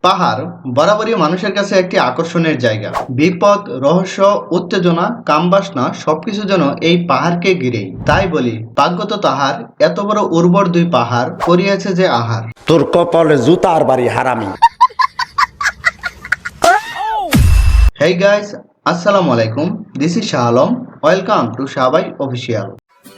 পাহাড় বরাবরই মানুষের কাছে একটি আকর্ষণের জায়গা। বিপদ, রহস্য, উত্তেজনা, কামবাসনা সবকিছু যেন এই পাহাড়কে ঘিরেই। তাই বলি, ভাগ্য তো তাহার, এত বড় উর্বর দুই পাহাড় করিয়াছে যে আহার। তোর কপালে জুতার বাড়ি হারামি। হেই গাইস, আসসালামু আলাইকুম, this is Shah Alam, welcome to Shahbai official.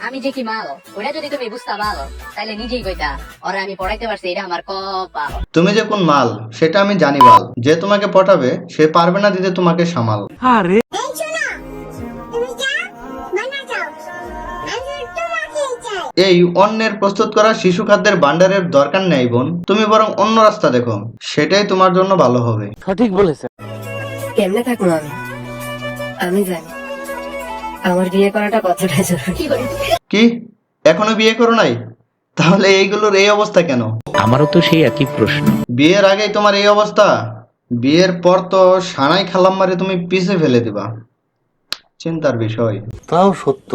আমি যে কি মাল ওটা যদি তুমি বুঝতে পারো তাহলে নিজেই কইতা ওরা আমি পড়াইতে পারছি, এটা আমার কপাল। তুমি যে কোন মাল সেটা আমি জানি বাল, যে তোমাকে পটাবে সে পারবে না দিতে তোমাকে সামাল। আরে এই অন্যের প্রস্তুত করা শিশু খাদ্যের ভান্ডারের দরকার নেই বোন, তুমি বরং অন্য রাস্তা দেখো, সেটাই তোমার জন্য ভালো হবে। সঠিক বলেছে। কেমনে থাকুন আমি আমি জানি আমার বিয়ে করাটা কতটা জরুরি। কি এখনো বিয়ে করো নাই? তাহলে এইগুলোর এই অবস্থা কেন? আমারও তো সেই একই প্রশ্ন। বিয়ের আগেই তোমার এই অবস্থা, বিয়ের পর তো সানাই খালাম মারে তুমি পিছে ফেলে দিবা। চিন্তার বিষয়। তাও সত্য।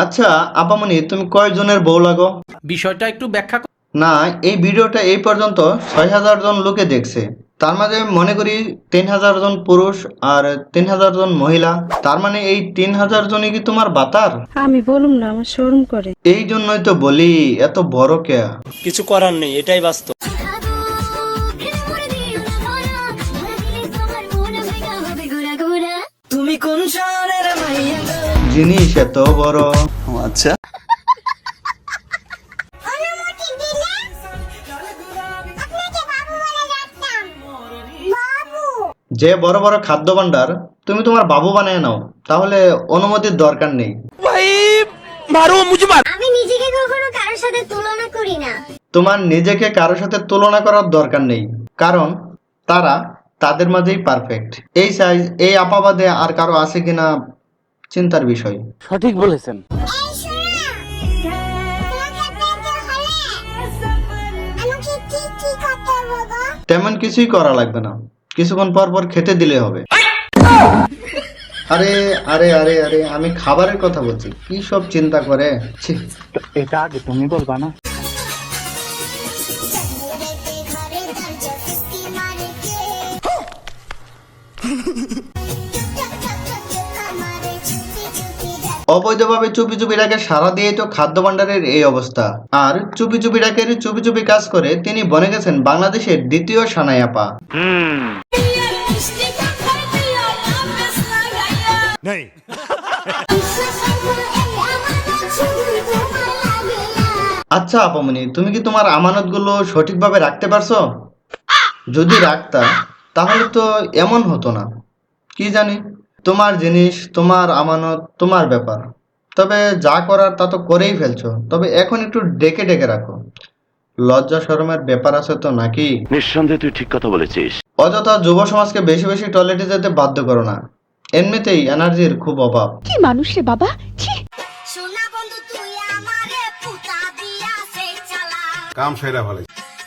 আচ্ছা আপামনি, তুমি কয়জনের বউ লাগো? বিষয়টা একটু ব্যাখ্যা না, এই ভিডিওটা এই পর্যন্ত ৬,০০০ জন লোকে দেখছে, তার মাঝে মনে করি ৩,০০০ জন পুরুষ আর ৩,০০০ জন মহিলা, তার মানে এই ৩,০০০ জনই কি তোমার বাতার? আমি বলুম না, আমার শরম করে। এই জন্যই তো বলি এত বড় কেয়া। কিছু করার নেই, এটাই বাস্তব। তুমি কোন শহরের মাইয়া? জিনিস এত বড়। আচ্ছা, যে বড় বড় খাদ্য ভান্ডার তুমি তোমার বাবু বানিয়ে নাও, তাহলে অনুমতির দরকার নেই। আমি নিজেকে কখনো কারোর সাথে তুলনা করি না। তোমার নিজেকে কারোর সাথে তুলনা করার দরকার নেই, কারণ তারা তাদের মাঝেই পারফেক্ট। এই সাইজ, এই আপাবাদে আর কারো আছে কিনা চিন্তার বিষয়। সঠিক বলেছেন। তেমন কিছুই করা লাগবে না, কিছুক্ষণ পর পর খেতে দিলে হবে। আরে আরে আরে আরে, আমি খাবারের কথা বলছি, কি সব চিন্তা করে। ছি। এটা আগে তুমি বলবা না। অবৈধভাবে চুপি চুপি ডাকে সারা দিয়ে তো খাদ্য ভান্ডারের এই অবস্থা। আর চুপি চুপি ডাকের চুপি চুপি কাজ করে তিনি বনে গেছেন বাংলাদেশের দ্বিতীয় সানাই আপা। আচ্ছা আপামনি, তুমি কি তোমার আমানতগুলো সঠিকভাবে রাখতে পারছো? যদি রাখতা তাহলে তো এমন হতো না। কি জানি, তোমার জিনিস, তোমার আমানত, তোমার ব্যাপার। তবে যা করার তা তো করেই ফেলছো, তবে এখন একটু ডেকে ডেকে রাখো। লজ্জা শরমের ব্যাপার আছে তো নাকি? নিঃসন্দেহে তুই ঠিক কথা বলেছিস। অযথা যুব সমাজকে বেশি বেশি টয়লেটে যেতে বাধ্য করো না, এমনিতেই এনার্জির খুব অভাব। কি মানুষ রে বাবা, ছি। সোনা বন্ধু তুই আমারে পুতা দিয়া সে চালা কাম সেরা ভালো।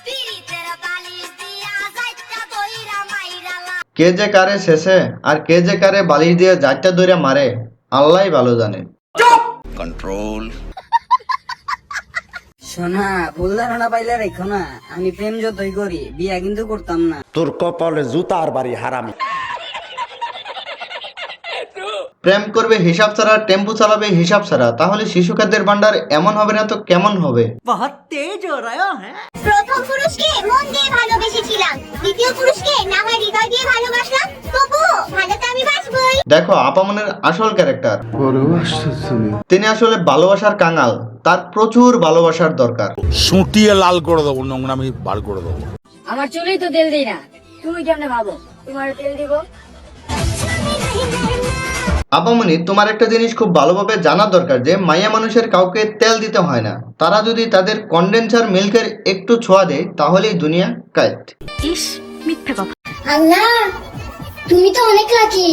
পীড়িতের বালিশ দিয়া যাইতা দইরা মাইরালা। কে যে কারে শেষে আর কে যে কারে বালিশ দিয়ে যাইটা দইরা মারে আল্লাহই ভালো জানে। কন্ট্রোল। শোনা, ভুল ধারণা পাইলে রেখো না। আমি প্রেম যতই করি বিয়া কিন্তু করতাম না। তোর কপালে জুতার বাড়ি হারামি। প্রেম করবে হিসাব ছাড়া, টেম্পু চালাবে হিসাব ছাড়া, তাহলে শিশু খাদ্যের ভান্ডার এমন হবে না তো কেমন হবে? প্রথম পুরুষকে মন দিয়ে ভালোবেসেছিলাম, দ্বিতীয় পুরুষকে না হয় হৃদয় দিয়ে ভালোবাসলাম, তবু ভালো তো আমি বাসবই। দেখো আপামনের আসল ক্যারেক্টার। তিনি আসলে ভালোবাসার কাঙাল, তার প্রচুর ভালোবাসার দরকার। সুটিয়ে লাল করে দেবো, নোংরামি বার করে দেবো। আমার চুলেই তো তেল দিই না, তুমি কেমনে ভাবো তোমার তেল দিব? আপামনি, তোমার একটা জিনিস খুব ভালোভাবে জানা দরকার যে মাইয়া মানুষের কাউকে তেল দিতে হয় না, তারা যদি তাদের কন্ডেন্সার মিল্কের একটু ছোঁয়া দেয় তাহলেই দুনিয়া কায়েত। ইস, মিথ্যা কথা। আল্লাহ, তুমি তো অনেক লাকি,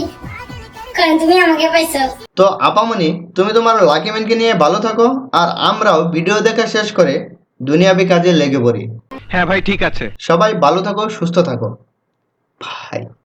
কারণ তুমি আমাকে পাইছো। তো আপামনি, তুমি তোমার লাকি ম্যানকে নিয়ে ভালো থাকো, আর আমরাও ভিডিও দেখা শেষ করে দুনিয়াবি কাজে লেগে পড়ি। হ্যাঁ ভাই, ঠিক আছে। সবাই ভালো থাকো, সুস্থ থাকো ভাই।